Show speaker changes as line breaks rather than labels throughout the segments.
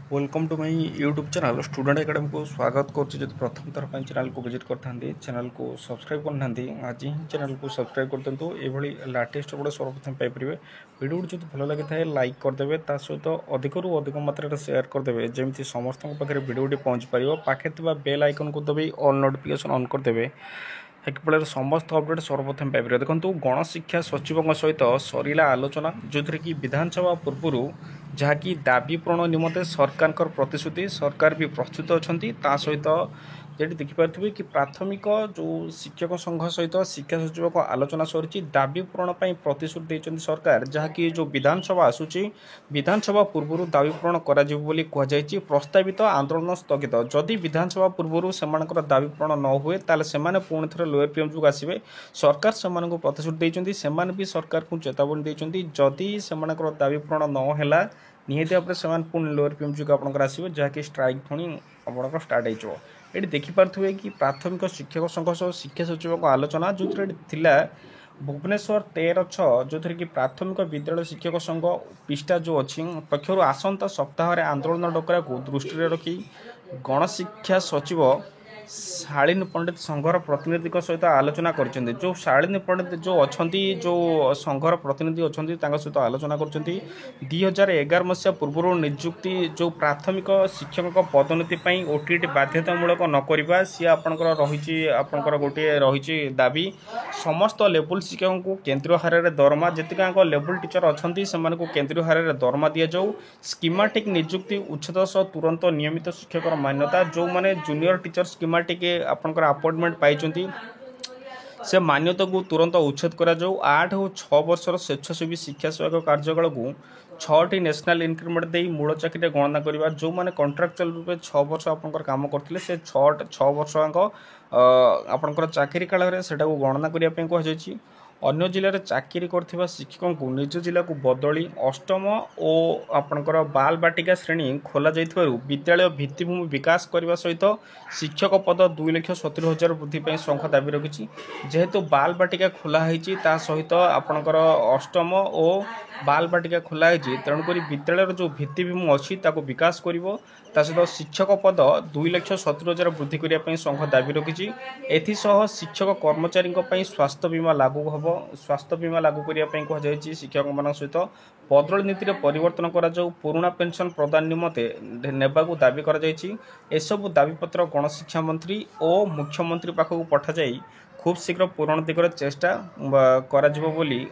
Welcome to my YouTube channel student academy को स्वागत कर प्रथम थर पर चैनल को विजिट करते चैनल को सब्सक्राइब करना आज ही चैनल को सब्सक्राइब कर दिंतु ये लाटेस्ट गुड़ा सर्वप्रथम पाइपर वीडियो जो भल लगी था लाइक करदे ता सहित अधिक अधिक मात्रा सेयार करदे जमी समस्त पाखे वीडियो पहुँच पार पाखे बेल आइकन को दबे ऑल नोटिफिकेशन ऑन करदे एक फल समस्त अपडेट सर्वप्रथम पाइपर देखो गणशिक्षा सचिव सहित सरला आलोचना जो थी कि विधानसभा पूर्व जहाँकि दाबी पूरण निमंते सरकार प्रतिश्रुति सरकार भी प्रस्तुत अच्छा सहित ये देखिपे कि प्राथमिक जो शिक्षक संघ सहित शिक्षा सचिव को आलोचना सरी दाबी पूरण प्रतिश्रुति देते सरकार जहाँकि जो विधानसभा आसूची विधानसभा पूर्व दाबी पूरण कर प्रस्तावित आंदोलन स्थगित जदि विधानसभा पूर्व से दाबी पूरण न हुए ताले सेमाने पुणी थे लोअर पीएम जो आसवे सरकार से प्रतिश्रुति देते भी सरकार को चेतावनी देते जदि से दाबी पूरण नहला निहती भाव में पुणी लोअर पीएम जो आपंकर आसवे जहाँकि स्ट्राइक पुणी आप स्टार्ट हो ये देखिपे कि प्राथमिक शिक्षक संघ सह शिक्षा सचिव को आलोचना जो भुवनेश्वर 13/6 जो थी कि प्राथमिक विद्यालय शिक्षक संघ पृष्ठा जो अच्छी पक्षर आसंता सप्ताह आंदोलन डकरा को दृष्टि रखी गणशिक्षा सचिव शालिनी पंडित संघर प्रतिनिधि सहित आलोचना कर जो शालिनी पंडित जो अच्छा जो संघर प्रतिनिधि अच्छा सहित आलोचना कर 2011 मसीहा पूर्व निजुक्ति जो प्राथमिक शिक्षक पदोन्नति ओटीटी बाध्यतामूलक न सी आपंकर रही आपंकर गोटे रही दाबी समस्त लेवल शिक्षक को केन्द्रीय हार में दरमा जितक लेवल टीचर अच्छा से केन्द्रीय हार में दरमा दि जाऊ स्कीमाटिक निजुक्ति उच्छेद सह तुरंत नियमित शिक्षक मान्यता जो मैंने जूनियर टीचर स्कीमाटिक आपंकर अपॉइंटमेंट पाई से मान्यता को तुरंत उच्छेद करा 8 और 6 वर्षर स्वेच्छासेवी शिक्षा सहायक कार्यकाल को 6टी नेशनल इंक्रीमेंट दे मूल चाकरी गणना करवा जो मैंने कॉन्ट्रैक्चुअल रूप 6 वर्ष आपंकर काम करते से 6 वर्ष आपंकर चाकरी काल से गणना करने कहुई अन्य जिले में चाकरी करथिबा शिक्षकों को निज जिला को बदली अष्टम और आपणकर बाल बाटिका श्रेणी खोल विद्यालय भित्तिभूमि विकास करने सहित शिक्षक पद 2,70,000 वृद्धि संघ दाबी रखी जेहेतु बाल बाटिका खोलाई सहित आपणकर अष्टम और बाल बाटिका खोलाई तेणुक विद्यालय जो भित्तिभूमि अच्छी विकास कर सहित शिक्षक पद 2,70,000 वृद्धि करने संघ दाबी रखी एसह शिक्षक कर्मचारी स्वास्थ्य बीमा लागू हम स्वास्थ्य बीमा लागू करने कहुई शिक्षक मान सहित बदल नीति परिवर्तन करा पुराणा पेंशन प्रदान निमते नेबाकू दाबी करसबू दाबीपत्र गणशिक्षा मंत्री और मुख्यमंत्री पाखक पठाई खूब शीघ्र पूरण दिगरे चेष्टा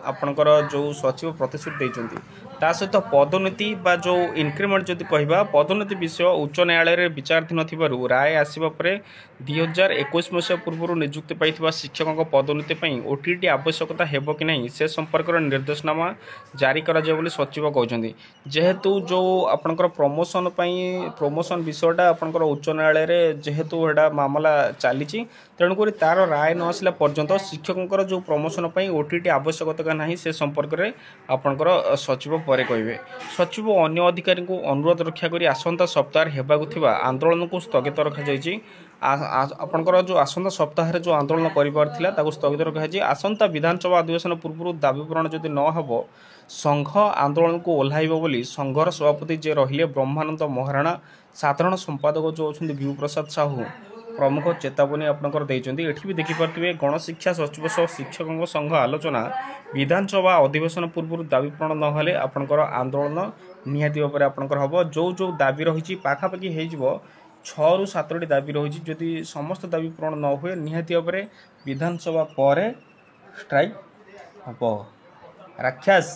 आपणकर जो सचिव प्रतिश्रुति देते सहित पदोन्नति बा जो इंक्रीमेंट जदि कहवा पदोन्नति विषय उच्च न्यायालय विचाराधीन थी राय आसवा 2021 मसीहा पूर्व निजुक्ति पाई शिक्षकों पदोन्नति ओटीटी आवश्यकता हेब कि नहीं से संपर्क निर्देशनामा जारी करा सचिव कहते जेहेतु जो आपंकर प्रमोशन विषयटा आपंकर उच्च न्यायालय जेहेतु एटा मामला चली तेणुक तार राय न आसला पर्यंत शिक्षकों जो प्रमोशन ओटीटी आवश्यकता नहीं से संपर्क में आपंकर सचिव पर कहे सचिव अन्य अधिकारी को अनुरोध रक्षा कर आसंता सप्ताह हेबाकुथिबा आंदोलन को स्थगित रखा आपंकर जो आसंता सप्ताह जो आंदोलन कर स्थगित रखा आसंता विधानसभा अधिवेशन पूर्व दाबी पूरण जदि न हो संघ आंदोलन को ओह्लाइब बोली संघर सभापति जे रहिले ब्रह्मानंद महाराणा साधारण संपादक जो अच्छा विभू प्रसाद साहू प्रमुख चेतावनी आपंकर देते भी देखिपे गणशिक्षा सचिव सह शिक्षकों संघ आलोचना विधानसभा अधिवेशन पूर्व दाबी पूरण नहले आपंकर आंदोलन निहाती भाव में आपंकर हम जो जो दाबी रही पाखापाखि हो 6 ରୁ 7ଟି दाबी रही जदि समस्त दाबी पूरण न हुए निहाती भाव में विधानसभा पर स्ट्राइक हम राक्षस।